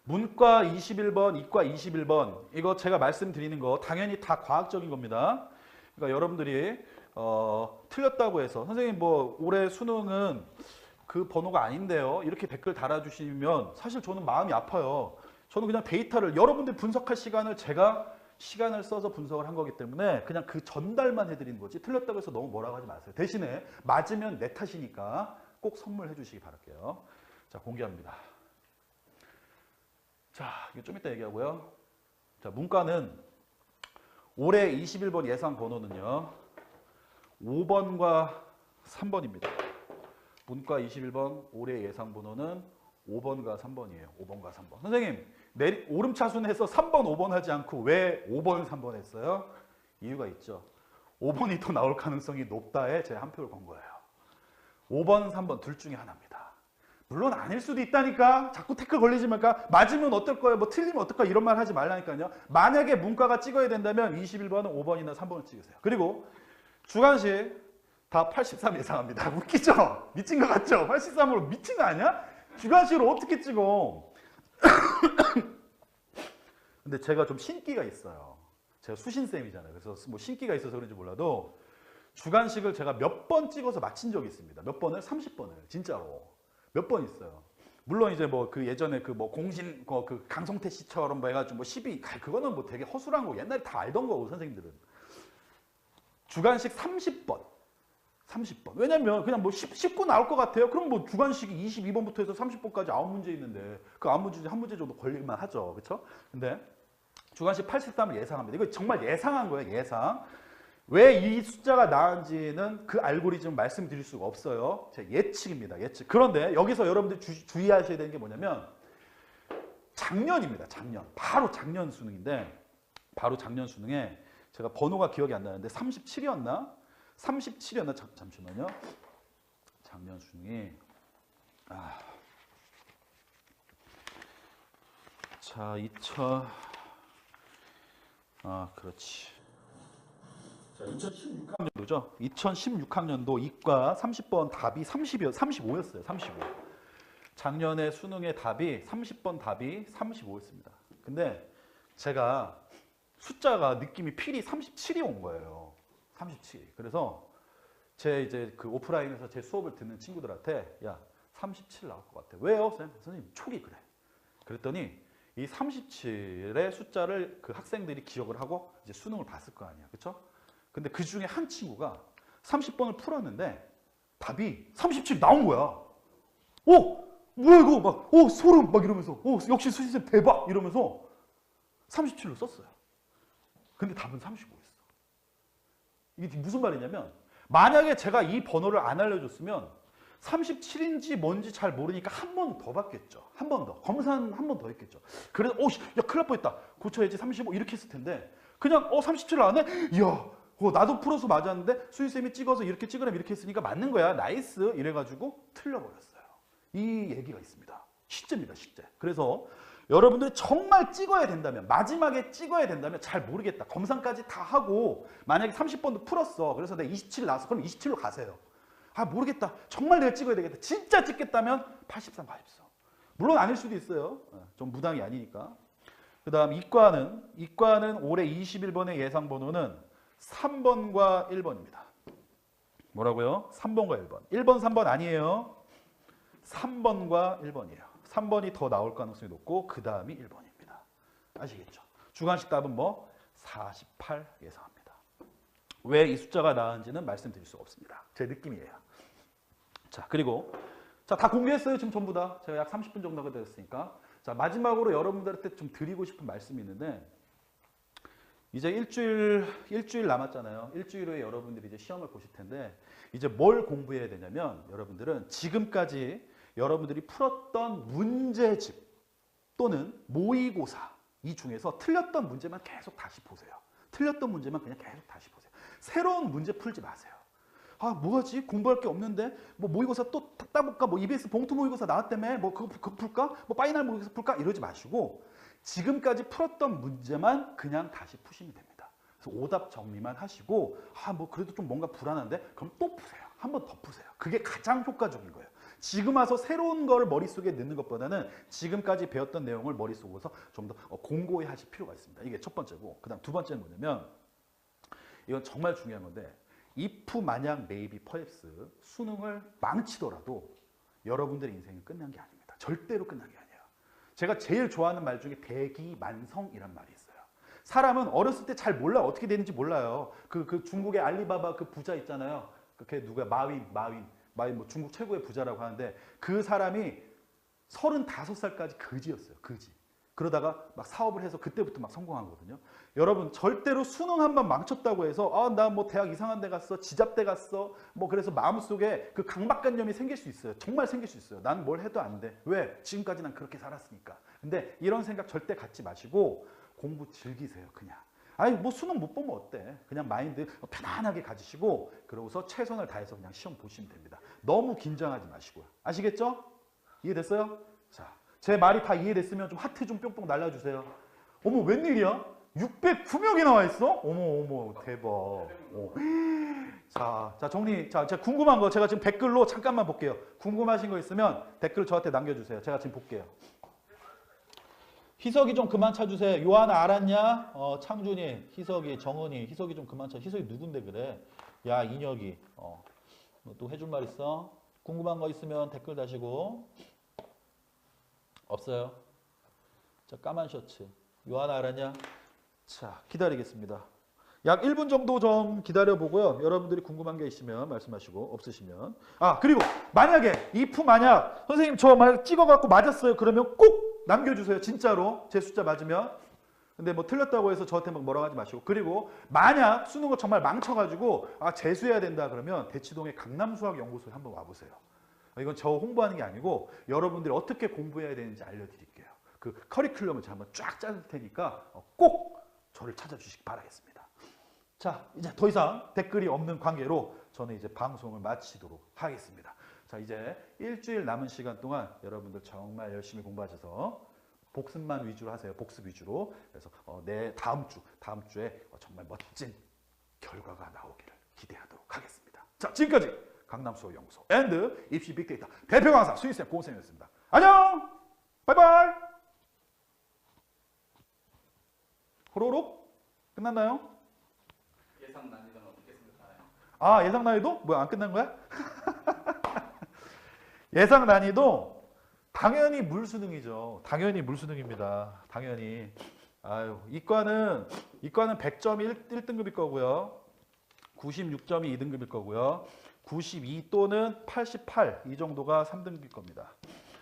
A: 문과 21번, 이과 21번 이거 제가 말씀드리는 거 당연히 다 과학적인 겁니다. 그러니까 여러분들이 틀렸다고 해서 선생님 올해 수능은 그 번호가 아닌데요. 이렇게 댓글 달아주시면 사실 저는 마음이 아파요. 저는 그냥 데이터를 여러분들 분석할 시간을 제가 시간을 써서 분석을 한 거기 때문에 그냥 그 전달만 해드리는 거지 틀렸다고 해서 너무 뭐라고 하지 마세요. 대신에 맞으면 내 탓이니까 꼭 선물해 주시기 바랄게요. 자, 공개합니다. 자, 이거 좀 이따 얘기하고요. 자, 문과는 올해 21번 예상 번호는요. 5번과 3번입니다. 문과 21번 올해 예상 번호는 5번과 3번이에요. 5번과 3번. 선생님, 오름차순해서 3번, 5번 하지 않고 왜 5번, 3번 했어요? 이유가 있죠. 5번이 더 나올 가능성이 높다에 제가 한 표를 건 거예요. 5번, 3번 둘 중에 하나입니다. 물론 아닐 수도 있다니까. 자꾸 태클 걸리지 말까. 맞으면 어떨 거예요? 뭐 틀리면 어떨 거예요? 이런 말 하지 말라니까요. 만약에 문과가 찍어야 된다면 21번은 5번이나 3번을 찍으세요. 그리고 주관식 다 83 예상합니다. 웃기죠? 미친 거 같죠? 83으로 미친 거 아니야? 주관식으로 어떻게 찍어? 근데 제가 좀 신기가 있어요. 제가 수신쌤이잖아요. 그래서 뭐 신기가 있어서 그런지 몰라도 주관식을 제가 몇 번 찍어서 맞힌 적이 있습니다. 몇 번을? 30번을. 진짜로. 몇 번 있어요. 물론 이제 뭐 그 예전에 그 뭐 공신 그 강성태 씨처럼 뭐 해가지고 뭐 12, 그거는 뭐 되게 허술한 거 옛날에 다 알던 거고 선생님들은. 주관식 30번. 30번. 왜냐면 그냥 뭐 19 나올 것 같아요. 그럼 뭐 주관식이 22번부터 해서 30번까지 9문제 있는데 그 9문제 중에 한 문제 정도 걸릴만 하죠. 그렇죠? 근데 주관식 83을 예상합니다. 이거 정말 예상한 거예요. 예상. 왜 이 숫자가 나은지는 그 알고리즘 말씀드릴 수가 없어요. 제 예측입니다. 예측. 그런데 여기서 여러분들 주의하셔야 되는 게 뭐냐면 작년입니다. 작년. 바로 작년 수능인데 바로 작년 수능에 제가 번호가 기억이 안 나는데 37이었나? 37이었나? 잠시만요. 작년 수능이 자, 그렇지. 자, 2016학년도죠. 2016학년도 이과 30번 답이 35였어요. 35. 작년에 수능의 답이 30번 답이 35였습니다. 근데 제가 숫자가 느낌이 필이 37이 온 거예요. 37. 그래서 제 이제 그 오프라인에서 제 수업을 듣는 친구들한테 야, 37 나올 것 같아. 왜요? 선생님, 촉이 그래. 그랬더니 이 37의 숫자를 그 학생들이 기억을 하고 이제 수능을 봤을 거 아니야. 그렇죠? 근데 그 중에 한 친구가 30번을 풀었는데 답이 37 나온 거야. 오! 뭐야 이거 막 소름 막 이러면서 역시 수시쌤 대박 이러면서 37로 썼어요. 근데 답은 35였어. 이게 무슨 말이냐면 만약에 제가 이 번호를 안 알려줬으면 37인지 뭔지 잘 모르니까 한 번 더 받겠죠. 한 번 더. 검사는 한 번 더 했겠죠. 그래서 야 큰일 날 뻔했다. 고쳐야지 35 이렇게 했을 텐데 그냥 37 나왔네? 이야 나도 풀어서 맞았는데 수희쌤이 찍어서 이렇게 찍으라면 이렇게 했으니까 맞는 거야. 나이스 이래가지고 틀려버렸어요. 이 얘기가 있습니다. 실제입니다. 실제. 그래서 여러분들이 정말 찍어야 된다면 마지막에 찍어야 된다면 잘 모르겠다. 검사까지 다 하고 만약에 30번도 풀었어. 그래서 내가 27 나왔어. 그럼 27로 가세요. 모르겠다. 정말 내가 찍어야 되겠다. 진짜 찍겠다면 83 가십시오. 물론 아닐 수도 있어요. 좀 무당이 아니니까. 그 다음 이과는 올해 21번의 예상 번호는 3번과 1번입니다. 뭐라고요? 3번과 1번. 1번, 3번 아니에요. 3번과 1번이에요. 3번이 더 나올 가능성이 높고 그 다음이 1번입니다. 아시겠죠? 주관식 답은 뭐? 48 예상합니다. 왜 이 숫자가 나은지는 말씀드릴 수가 없습니다. 제 느낌이에요. 자, 그리고 다 공개했어요. 지금 전부 다. 제가 약 30분 정도가 되었으니까. 자, 마지막으로 여러분들한테 좀 드리고 싶은 말씀이 있는데 이제 일주일 남았잖아요. 일주일 후에 여러분들이 이제 시험을 보실 텐데 이제 뭘 공부해야 되냐면 여러분들은 지금까지 여러분들이 풀었던 문제집 또는 모의고사 이 중에서 틀렸던 문제만 계속 다시 보세요. 틀렸던 문제만 그냥 계속 다시 보세요. 새로운 문제 풀지 마세요. 뭐하지? 공부할 게 없는데 뭐 모의고사 또 따볼까? 뭐 EBS 봉투 모의고사 나왔다며? 뭐 그거 풀까? 뭐 파이널 모의고사 풀까? 이러지 마시고 지금까지 풀었던 문제만 그냥 다시 푸시면 됩니다. 그래서 오답 정리만 하시고 뭐 그래도 좀 뭔가 불안한데 그럼 또 푸세요. 한 번 더 푸세요. 그게 가장 효과적인 거예요. 지금 와서 새로운 걸 머릿속에 넣는 것보다는 지금까지 배웠던 내용을 머릿속에서 좀 더 공고히 하실 필요가 있습니다. 이게 첫 번째고 그 다음 두 번째는 뭐냐면 이건 정말 중요한 건데 if 마냥 maybe perhaps 수능을 망치더라도 여러분들의 인생은 끝난 게 아닙니다. 절대로 끝난 게 아니에요. 제가 제일 좋아하는 말 중에 대기만성이란 말이 있어요. 사람은 어렸을 때 잘 몰라. 어떻게 되는지 몰라요. 그 중국의 알리바바 그 부자 있잖아요. 그게 누구야? 마윈 뭐 중국 최고의 부자라고 하는데 그 사람이 35살까지 거지였어요. 거지. 그러다가 막 사업을 해서 그때부터 막 성공한 거거든요. 여러분 절대로 수능 한 번 망쳤다고 해서 아, 나 뭐 대학 이상한 데 갔어, 지잡대 갔어, 뭐 그래서 마음속에 그 강박관념이 생길 수 있어요. 정말 생길 수 있어요. 난 뭘 해도 안 돼. 왜? 지금까지 난 그렇게 살았으니까. 근데 이런 생각 절대 갖지 마시고 공부 즐기세요. 그냥. 아니 뭐 수능 못 보면 어때? 그냥 마인드 편안하게 가지시고 그러고서 최선을 다해서 그냥 시험 보시면 됩니다. 너무 긴장하지 마시고요. 아시겠죠? 이해됐어요? 자, 제 말이 다 이해됐으면 좀 하트 좀 뿅뿅 날려주세요. 어머 웬일이야? 609명이 나와 있어? 어머 대박. 자 정리. 자 제가 궁금한 거 제가 지금 댓글로 잠깐만 볼게요. 궁금하신 거 있으면 댓글 저한테 남겨주세요. 제가 지금 볼게요. 희석이 좀 그만 쳐주세요. 요하나 알았냐? 창준이, 희석이, 정은이, 희석이 좀 그만 쳐. 희석이 누군데 그래? 야 인혁이. 뭐 또 해줄 말 있어? 궁금한 거 있으면 댓글 다시고. 없어요. 자 까만 셔츠. 요하나 알았냐? 자 기다리겠습니다. 약 1분 정도 좀 기다려보고요. 여러분들이 궁금한 게 있으면 말씀하시고 없으시면. 아 그리고 만약에 if 만약 선생님 저 만약 찍어갖고 맞았어요. 그러면 꼭 남겨주세요. 진짜로 제 숫자 맞으면. 근데 뭐 틀렸다고 해서 저한테 막 뭐라고 하지 마시고. 그리고 만약 수능을 정말 망쳐가지고 아 재수해야 된다 그러면 대치동의 강남수학연구소에 한번 와보세요. 이건 저 홍보하는 게 아니고 여러분들이 어떻게 공부해야 되는지 알려드릴게요. 그 커리큘럼을 제가 한번 쫙 짜줄 테니까 꼭 저를 찾아주시기 바라겠습니다. 자, 이제 더 이상 댓글이 없는 관계로 저는 이제 방송을 마치도록 하겠습니다. 자, 이제 일주일 남은 시간 동안 여러분들 정말 열심히 공부하셔서 복습만 위주로 하세요. 복습 위주로. 그래서 내 다음 주에 정말 멋진 결과가 나오기를 기대하도록 하겠습니다. 자, 지금까지 강남수학연구소 앤드 입시 빅데이터 대표 강사 수희쌤 고은쌤이었습니다. 안녕! 바이바이! 호로록? 끝났나요?
B: 예상 난이도는 어떻게 생각하나요?
A: 아 예상 난이도? 뭐야 안 끝난 거야? 예상 난이도 당연히 물수능이죠. 당연히 물수능입니다. 당연히. 아유 이과는 100점이 1등급일 거고요. 96점이 2등급일 거고요. 92 또는 88 이 정도가 3등급일 겁니다.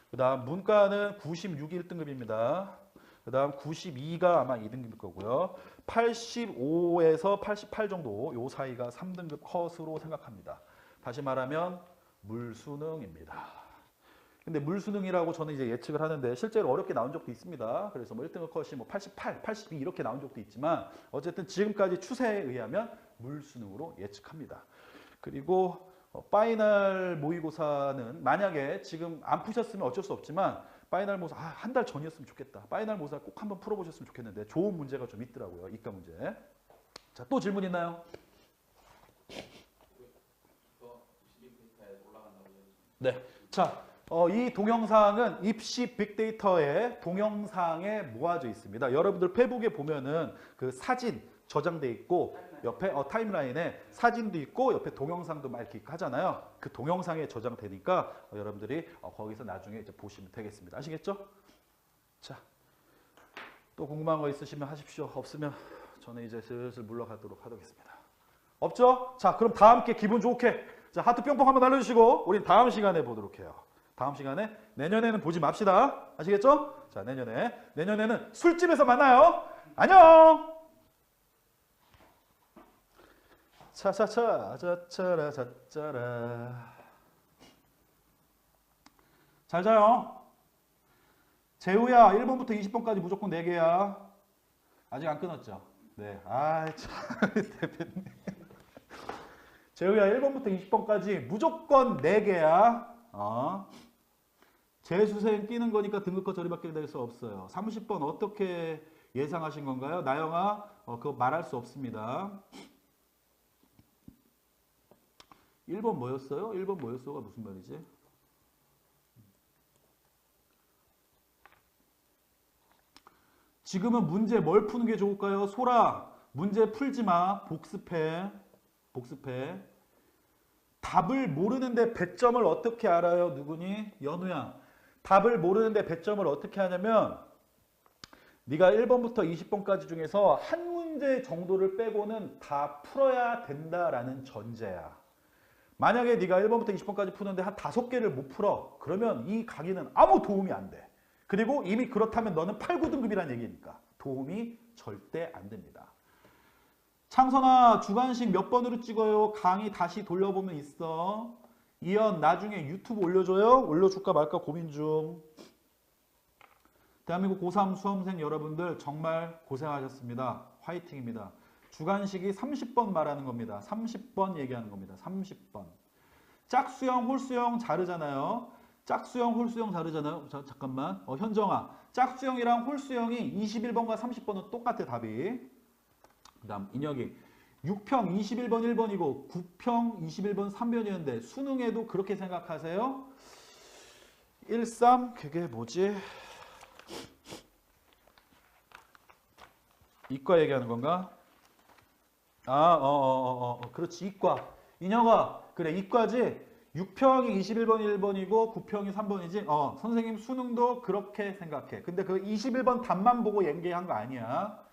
A: 그 다음 문과는 96이 1등급입니다. 그 다음 92가 아마 2등급일 거고요. 85에서 88 정도 요 사이가 3등급 컷으로 생각합니다. 다시 말하면 물수능입니다. 근데 물수능이라고 저는 이제 예측을 하는데 실제로 어렵게 나온 적도 있습니다. 그래서 뭐 1등급 컷이 뭐 88, 82 이렇게 나온 적도 있지만 어쨌든 지금까지 추세에 의하면 물수능으로 예측합니다. 그리고 파이널 모의고사는 만약에 지금 안 푸셨으면 어쩔 수 없지만 파이널 모의고사 한 달 전이었으면 좋겠다. 파이널 모의고사 꼭 한번 풀어보셨으면 좋겠는데 좋은 문제가 좀 있더라고요. 이과 문제. 자, 또 질문 있나요? 네. 자, 이 동영상은 입시 빅데이터의 동영상에 모아져 있습니다. 여러분들 페북에 보면은 그 사진 저장돼 있고 옆에 타임라인에 사진도 있고 옆에 동영상도 막 이렇게 하잖아요. 그 동영상에 저장되니까 여러분들이 거기서 나중에 이제 보시면 되겠습니다. 아시겠죠? 자, 또 궁금한 거 있으시면 하십시오. 없으면 저는 이제 슬슬 물러가도록 하겠습니다. 없죠? 자, 그럼 다 함께 기분 좋게 자 하트 뿅뿅 한번 날려주시고 우린 다음 시간에 보도록 해요. 다음 시간에 내년에는 보지 맙시다. 아시겠죠? 자, 내년에는 술집에서 만나요. 안녕. 차차차 짜짜라 짜짜라. 잘 자요. 재우야 1번부터 20번까지 무조건 4개야. 아직 안 끊었죠? 네. 아 참 대표님. 재우야 1번부터 20번까지 무조건 4개야. 재수생 뛰는 거니까 등급컷 저리밖에 될 수 없어요. 30번 어떻게 예상하신 건가요? 나영아 그거 말할 수 없습니다. 1번 뭐였어요? 1번 뭐였어가 무슨 말이지? 지금은 문제 뭘 푸는 게 좋을까요? 소라 문제 풀지 마. 복습해. 답을 모르는데 배점을 어떻게 알아요? 누구니? 연우야. 답을 모르는데 배점을 어떻게 하냐면 네가 1번부터 20번까지 중에서 한 문제 정도를 빼고는 다 풀어야 된다라는 전제야. 만약에 네가 1번부터 20번까지 푸는데 한 5개를 못 풀어. 그러면 이 강의는 아무 도움이 안 돼. 그리고 이미 그렇다면 너는 8, 9등급이라는 얘기니까 도움이 절대 안 됩니다. 창선아, 주관식 몇 번으로 찍어요? 강의 다시 돌려보면 있어. 이연, 나중에 유튜브 올려줘요? 올려줄까 말까 고민 중. 대한민국 고3 수험생 여러분들 정말 고생하셨습니다. 화이팅입니다. 주관식이 30번 말하는 겁니다. 30번 얘기하는 겁니다. 30번. 짝수형, 홀수형 자르잖아요. 짝수형, 홀수형 자르잖아요. 잠깐만. 현정아. 짝수형이랑 홀수형이 21번과 30번은 똑같아, 답이. 그 다음, 인혁이. 6평 21번 1번이고 9평 21번 3번이었는데 수능에도 그렇게 생각하세요? 13, 그게 뭐지? 이과 얘기하는 건가? 그렇지, 이과. 인혁아, 그래, 이과지? 6평이 21번 1번이고 9평이 3번이지? 선생님 수능도 그렇게 생각해. 근데 그 21번 답만 보고 연계한 거 아니야.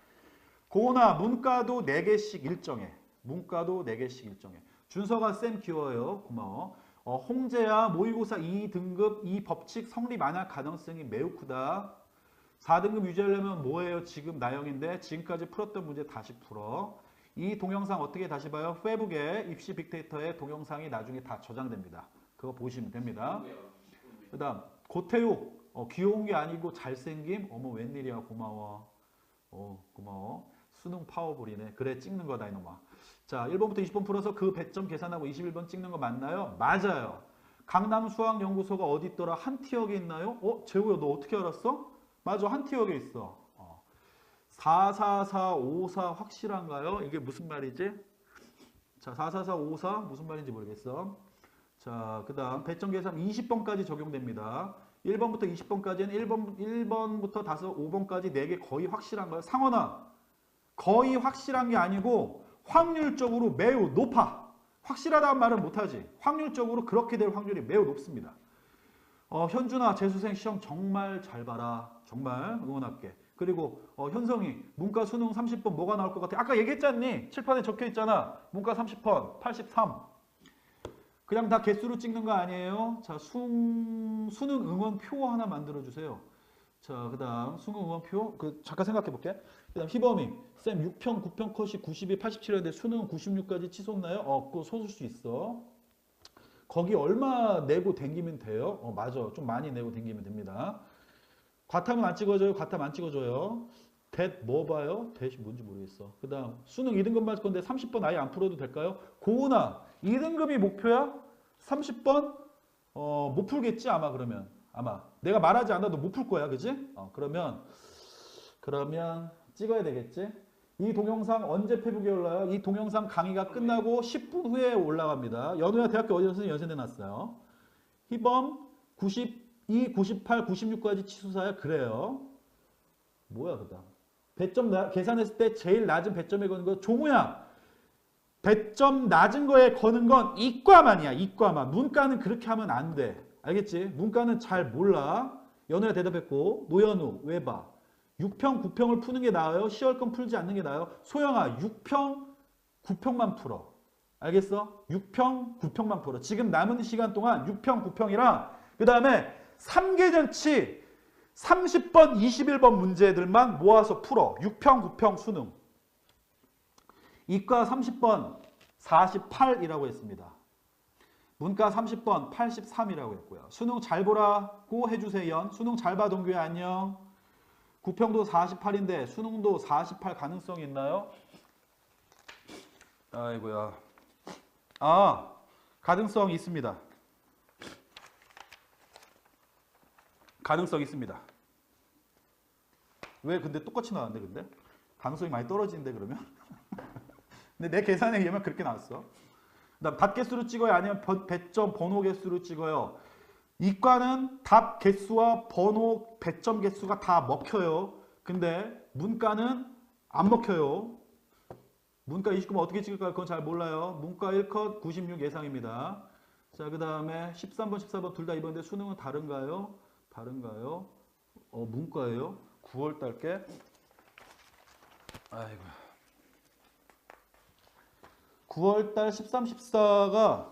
A: 고은아, 문과도 4개씩 일정해. 문과도 4개씩 일정해. 준서가 쌤 귀여워요. 고마워. 홍재야, 모의고사 2등급 이 법칙 성립 안 할 가능성이 매우 크다. 4등급 유지하려면 뭐예요? 지금 나영인데 지금까지 풀었던 문제 다시 풀어. 이 동영상 어떻게 다시 봐요? 페북에 입시 빅데이터에 동영상이 나중에 다 저장됩니다. 그거 보시면 됩니다. 그 다음 고태욱, 귀여운 게 아니고 잘생김. 어머 웬일이야. 고마워. 고마워. 수능 파워볼이네. 그래, 찍는 거다 이놈아. 자, 1번부터 20번 풀어서 그 배점 계산하고 21번 찍는 거 맞나요? 맞아요. 강남수학연구소가 어디 있더라? 한티역에 있나요? 재우야, 너 어떻게 알았어? 맞아, 한티역에 있어. 44454 확실한가요? 이게 무슨 말이지? 자, 44454 무슨 말인지 모르겠어. 자, 그 다음 배점 계산 20번까지 적용됩니다. 1번부터 20번까지는 1번부터 5번까지 4개 거의 확실한가요? 상원아, 거의 확실한 게 아니고 확률적으로 매우 높아. 확실하다는 말은 못하지. 확률적으로 그렇게 될 확률이 매우 높습니다. 현준아, 재수생 시험 정말 잘 봐라. 정말 응원할게. 그리고 현성이 문과 수능 30번 뭐가 나올 것 같아? 아까 얘기했잖니? 칠판에 적혀있잖아. 문과 30번 83. 그냥 다 개수로 찍는 거 아니에요? 자, 수능 응원표 하나 만들어주세요. 자, 그 다음 수능 응원표. 잠깐 생각해 볼게. 그 다음 희범이. 쌤 6평, 9평 컷이 92, 87이었는데 수능은 96까지 치솟나요? 그거 솟을 수 있어. 거기 얼마 내고 댕기면 돼요? 맞아. 좀 많이 내고 댕기면 됩니다. 과탐은 안 찍어줘요? 과탐 안 찍어줘요? 대 뭐 봐요? 대시 뭔지 모르겠어. 그 다음 수능 2등급 맞을 건데 30번 아예 안 풀어도 될까요? 고은아, 2등급이 목표야? 30번? 못 풀겠지 아마. 그러면 아마 내가 말하지 않아도 못 풀 거야. 그지? 그러면 찍어야 되겠지? 이 동영상 언제 페북에 올라요? 이 동영상 강의가 끝나고 10분 후에 올라갑니다. 연우야 대학교 어디서 연세대 났어요? 희범 92, 98, 96까지 치솟아야 그래요. 뭐야 그다음? 배점 계산했을 때 제일 낮은 배점에 거는 거. 종우야, 배점 낮은 거에 거는 건 이과만이야. 이과만. 문과는 그렇게 하면 안 돼. 알겠지? 문과는 잘 몰라. 연우야 대답했고. 노연우 왜 봐? 6평, 9평을 푸는 게 나아요? 시월권 풀지 않는 게 나아요? 소영아, 6평, 9평만 풀어. 알겠어? 6평, 9평만 풀어. 지금 남은 시간 동안 6평, 9평이랑 그 다음에 3계전치 30번, 21번 문제들만 모아서 풀어. 6평, 9평 수능. 이과 30번 48이라고 했습니다. 문과 30번 83이라고 했고요. 수능 잘 보라고 해주세요. 수능 잘 봐 동규야 안녕. 9평도 48인데 수능도 48 가능성이 있나요? 아이고야. 가능성이 있습니다. 가능성이 있습니다. 왜 근데 똑같이 나왔는데 근데? 가능성이 많이 떨어지는데 그러면? 근데 내 계산에 의하면 그렇게 나왔어. 그다음 답 개수로 찍어요? 아니면 배점 번호 개수로 찍어요? 이과는 답 개수와 번호 배점 개수가 다 먹혀요. 근데 문과는 안 먹혀요. 문과 29번 어떻게 찍을까요? 그건 잘 몰라요. 문과 1컷 96 예상입니다. 자, 그 다음에 13번, 14번 둘 다 이번에 수능은 다른가요? 다른가요? 문과예요. 9월 달께. 아이고. 9월 달 13, 14가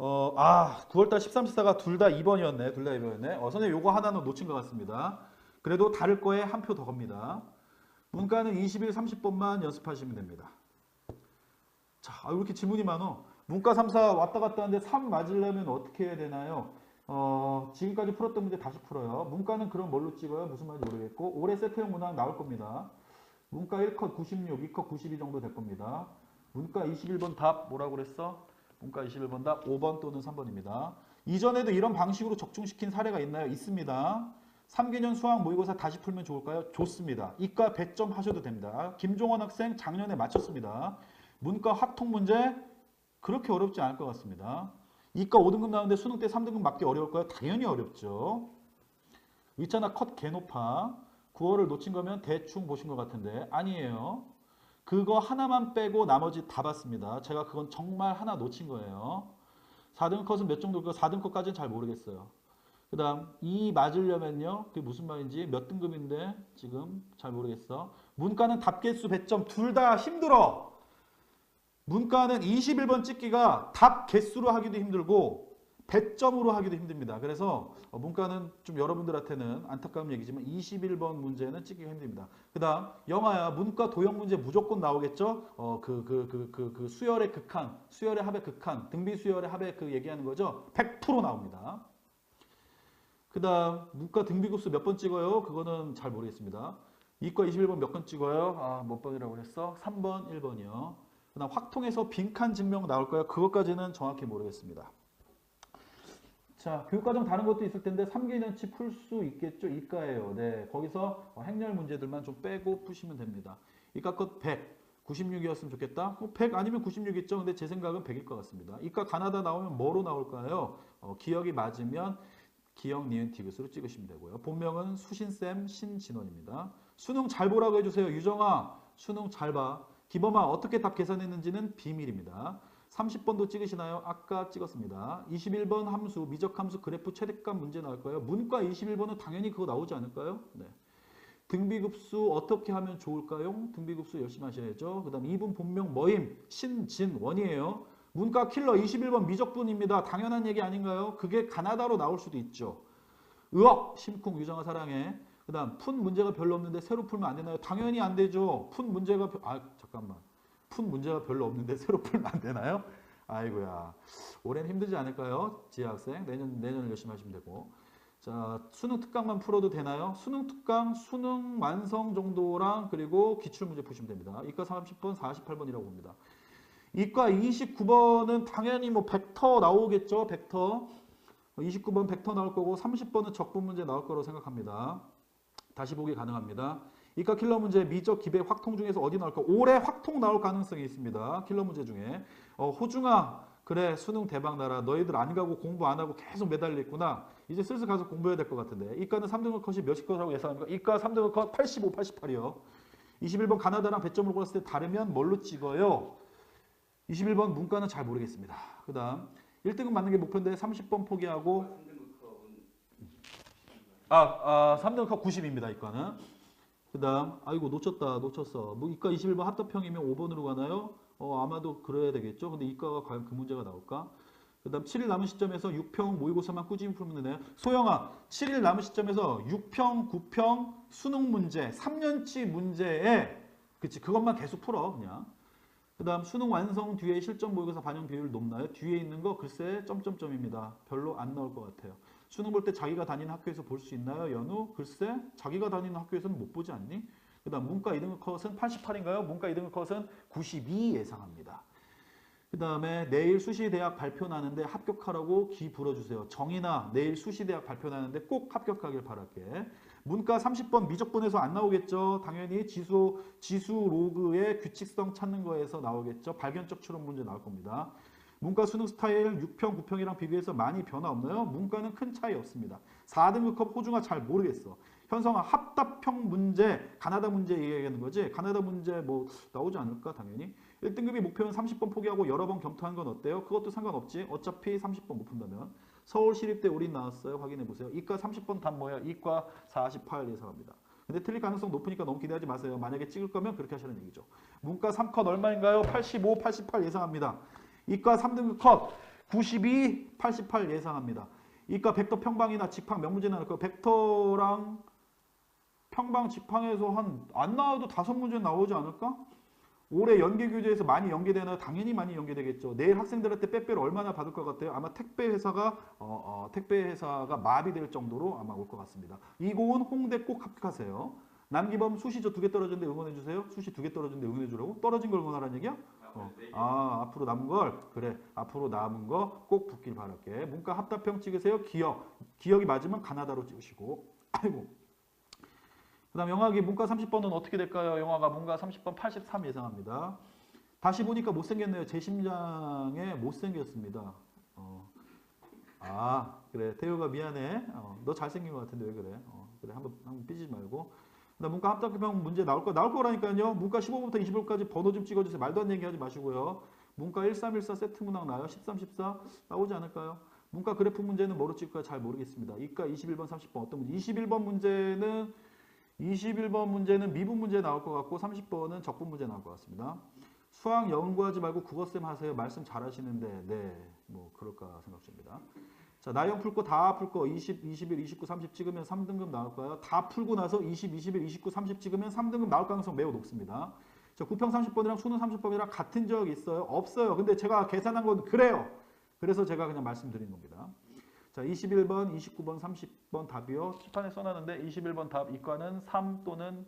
A: 아, 9월달 13시사가 둘 다 2번이었네. 둘 다 2번이었네. 선생님 요거 하나는 놓친 것 같습니다. 그래도 다를 거에 한 표 더 겁니다. 문과는 21, 30번만 연습하시면 됩니다. 자, 왜 이렇게 지문이 많어? 문과 3, 4 왔다 갔다 하는데 3 맞으려면 어떻게 해야 되나요? 지금까지 풀었던 문제 다시 풀어요. 문과는 그럼 뭘로 찍어요? 무슨 말인지 모르겠고 올해 세트형 문항 나올 겁니다. 문과 1컷 96, 2컷 92 정도 될 겁니다. 문과 21번 답 뭐라고 그랬어? 문과 21번 답 5번 또는 3번입니다. 이전에도 이런 방식으로 적중시킨 사례가 있나요? 있습니다. 3개년 수학 모의고사 다시 풀면 좋을까요? 좋습니다. 이과 100점 하셔도 됩니다. 김종원 학생 작년에 맞췄습니다. 문과 합통 문제 그렇게 어렵지 않을 것 같습니다. 이과 5등급 나오는데 수능 때 3등급 맞기 어려울까요? 당연히 어렵죠. 있잖아 컷 개 높아. 9월을 놓친 거면 대충 보신 것 같은데 아니에요. 그거 하나만 빼고 나머지 다 봤습니다. 제가 그건 정말 하나 놓친 거예요. 4등급 컷은 몇 정도일까요? 4등급까지는 잘 모르겠어요. 그 다음 이 맞으려면요. 그게 무슨 말인지 몇 등급인데 지금 잘 모르겠어. 문과는 답개수 100점 둘 다 힘들어. 문과는 21번 찍기가 답 개수로 하기도 힘들고 100점으로 하기도 힘듭니다. 그래서 문과는 좀 여러분들한테는 안타까운 얘기지만 21번 문제는 찍기가 힘듭니다. 그 다음 영어야 문과 도형 문제 무조건 나오겠죠. 그 수열의 극한, 수열의 합의 극한, 등비 수열의 합의 그 얘기하는 거죠. 100% 나옵니다. 그 다음 문과 등비급수 몇 번 찍어요? 그거는 잘 모르겠습니다. 이과 21번 몇 번 찍어요? 아, 몇 번이라고 그랬어? 3번, 1번이요. 그 다음 확통에서 빈칸 증명 나올까요? 그것까지는 정확히 모르겠습니다. 자, 교육과정 다른 것도 있을 텐데 3개년치 풀 수 있겠죠? 이과예요. 네, 거기서 행렬 문제들만 좀 빼고 푸시면 됩니다. 이과 것 100, 96이었으면 좋겠다. 100 아니면 96 있죠? 근데 제 생각은 100일 것 같습니다. 이과 가나다 나오면 뭐로 나올까요? 기억이 맞으면 기억, 니은, 디귿으로 찍으시면 되고요. 본명은 수신쌤 신진원입니다. 수능 잘 보라고 해주세요. 유정아, 수능 잘 봐. 기범아, 어떻게 답 계산했는지는 비밀입니다. 30번도 찍으시나요? 아까 찍었습니다. 21번 함수, 미적함수, 그래프, 최대값 문제 나올 거예요. 문과 21번은 당연히 그거 나오지 않을까요? 네. 등비급수 어떻게 하면 좋을까요? 등비급수 열심히 하셔야죠. 그 다음 2분 본명 뭐임? 신진원이에요. 문과 킬러 21번 미적분입니다. 당연한 얘기 아닌가요? 그게 가나다로 나올 수도 있죠. 의억, 심쿵, 유정아 사랑해. 그 다음 푼 문제가 별로 없는데 새로 풀면 안 되나요? 당연히 안 되죠. 푼 문제가 잠깐만. 푼 문제가 별로 없는데 새로 풀면 안 되나요? 아이고야. 올해는 힘들지 않을까요? 지혜 학생. 내년을 열심히 하시면 되고. 자, 수능 특강만 풀어도 되나요? 수능 특강, 수능 완성 정도랑 그리고 기출문제 푸시면 됩니다. 이과 30번, 48번이라고 봅니다. 이과 29번은 당연히 뭐 벡터 나오겠죠. 벡터. 29번 벡터 나올 거고 30번은 적분 문제 나올 거라고 생각합니다. 다시 보기 가능합니다. 이과 킬러 문제 미적 기백 확통 중에서 어디 나올까? 올해 확통 나올 가능성이 있습니다. 킬러 문제 중에. 호중아 그래 수능 대박 나라. 너희들 안 가고 공부 안 하고 계속 매달려 있구나. 이제 슬슬 가서 공부해야 될 것 같은데. 이과는 3등급 컷이 몇일 거라고 예상합니까? 이과 3등급 컷 85, 88이요. 21번 가나다랑 배점을 골랐을 때 다르면 뭘로 찍어요? 21번 문과는 잘 모르겠습니다. 그 다음 1등급 맞는 게 목표인데 30번 포기하고 3등급 컷 90입니다. 이과는. 그 다음 아이고 놓쳤어. 뭐 이과 21번 합답형이면 5번으로 가나요? 아마도 그래야 되겠죠. 근데 이과가 과연 그 문제가 나올까? 그 다음 7일 남은 시점에서 6평 모의고사만 꾸준히 풀면 되나요? 소영아 7일 남은 시점에서 6평, 9평 수능 문제 3년치 문제에 그치 그것만 계속 풀어 그냥. 그 다음 수능 완성 뒤에 실전 모의고사 반영 비율 높나요? 뒤에 있는 거 글쎄 점점점입니다. 별로 안 나올 것 같아요. 수능 볼 때 자기가 다니는 학교에서 볼 수 있나요? 연우? 글쎄 자기가 다니는 학교에서는 못 보지 않니? 그 다음 문과 2등급 컷은 88인가요? 문과 2등급 컷은 92 예상합니다. 그 다음에 내일 수시대학 발표 나는데 합격하라고 기 불어주세요. 정인아 내일 수시대학 발표 나는데 꼭 합격하길 바랄게. 문과 30번 미적분에서 안 나오겠죠. 당연히 지수 로그의 규칙성 찾는 거에서 나오겠죠. 발견적 추론 문제 나올 겁니다. 문과 수능 스타일 6평, 9평이랑 비교해서 많이 변화 없나요? 문과는 큰 차이 없습니다. 4등급 컷 호중아 잘 모르겠어. 현성아 합답형 문제, 가나다 문제 얘기하는 거지. 가나다 문제 뭐 나오지 않을까 당연히. 1등급이 목표는 30번 포기하고 여러 번 검토한 건 어때요? 그것도 상관없지. 어차피 30번 못 푼다면. 서울시립대 올인 나왔어요. 확인해 보세요. 이과 30번 답 뭐예요? 이과 48 예상합니다. 근데 틀릴 가능성 높으니까 너무 기대하지 마세요. 만약에 찍을 거면 그렇게 하시는 얘기죠. 문과 3컷 얼마인가요? 85, 88 예상합니다. 이과 3등급 컷. 92, 88 예상합니다. 이과 벡터 평방이나 직방 명문제 나올 거예요. 벡터랑 평방 직방에서 안 나와도 5문제 나오지 않을까? 올해 연계교재에서 많이 연계되나요? 당연히 많이 연계되겠죠. 내일 학생들한테 빼빼로 얼마나 받을 것 같아요? 아마 택배 회사가 마비될 정도로 아마 올 것 같습니다. 이고은 홍대 꼭 합격하세요. 남기범 수시 저 2개 떨어졌는데 응원해 주세요. 수시 2개 떨어졌는데 응원해 주라고? 떨어진 걸 응원하라는 얘기야? 앞으로 남은 걸 그래. 앞으로 남은 거 꼭 붙길 바랄게. 문과 합답형 찍으세요. 기억이 맞으면 가나다로 찍으시고. 아이고. 그다음 영화기 문과 30번은 어떻게 될까요? 영화가 문과 30번 83 예상합니다. 다시 보니까 못생겼네요. 제 심장에 못생겼습니다. 그래. 태우가 미안해. 너 잘생긴 것 같은데 왜 그래? 그래. 한번 삐지지 말고. 그다음 문과 합격형 문제 나올 거라니까요. 문과 15부터 25까지 번호 좀 찍어주세요. 말도 안 되는 얘기 하지 마시고요. 문과 1314 세트 문항 나요. 13, 14 나오지 않을까요? 문과 그래프 문제는 뭐로 찍을까요? 잘 모르겠습니다. 이과 21번, 30번 어떤 문제? 21번 문제는 미분 문제 나올 것 같고 30번은 적분 문제 나올 것 같습니다. 수학 연구하지 말고 국어쌤 하세요. 말씀 잘하시는데 네, 뭐 그럴까 생각 중입니다. 자, 나형 풀 거 다 풀 거 20, 21, 29, 30 찍으면 3등급 나올까요? 다 풀고 나서 20, 21, 29, 30 찍으면 3등급 나올 가능성 매우 높습니다. 자, 구평 30번이랑 수능 30번이랑 같은 적 있어요? 없어요. 근데 제가 계산한 건 그래요. 그래서 제가 그냥 말씀드린 겁니다. 자, 21번, 29번, 30번 답이요. 칠판에 써놨는데 21번 답 이과는 3 또는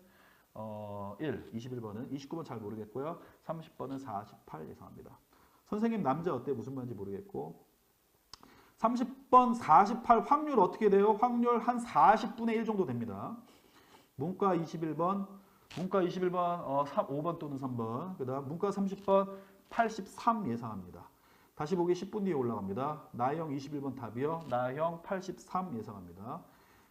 A: 1. 21번은 29번 잘 모르겠고요. 30번은 48 예상합니다. 선생님 남자 어때? 무슨 말인지 모르겠고. 30번 48 확률 어떻게 돼요? 확률 한 40분의 1 정도 됩니다. 문과 21번 5번 또는 3번. 그다음 문과 30번 83 예상합니다. 다시 보기 10분 뒤에 올라갑니다. 나형 21번 답이요. 나형 83 예상합니다.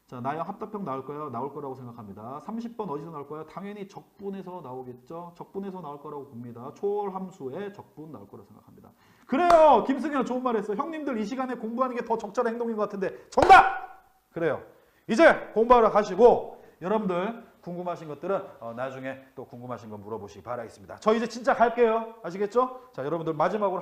A: 자, 나형 합답형 나올까요? 나올 거라고 생각합니다. 30번 어디서 나올까요? 당연히 적분에서 나오겠죠. 적분에서 나올 거라고 봅니다. 초월함수의 적분 나올 거라고 생각합니다. 그래요. 김승현 좋은 말 했어. 형님들 이 시간에 공부하는 게 더 적절한 행동인 것 같은데 정답! 그래요. 이제 공부하러 가시고 여러분들 궁금하신 것들은 나중에 또 궁금하신 거 물어보시기 바라겠습니다. 저 이제 진짜 갈게요. 아시겠죠? 자, 여러분들 마지막으로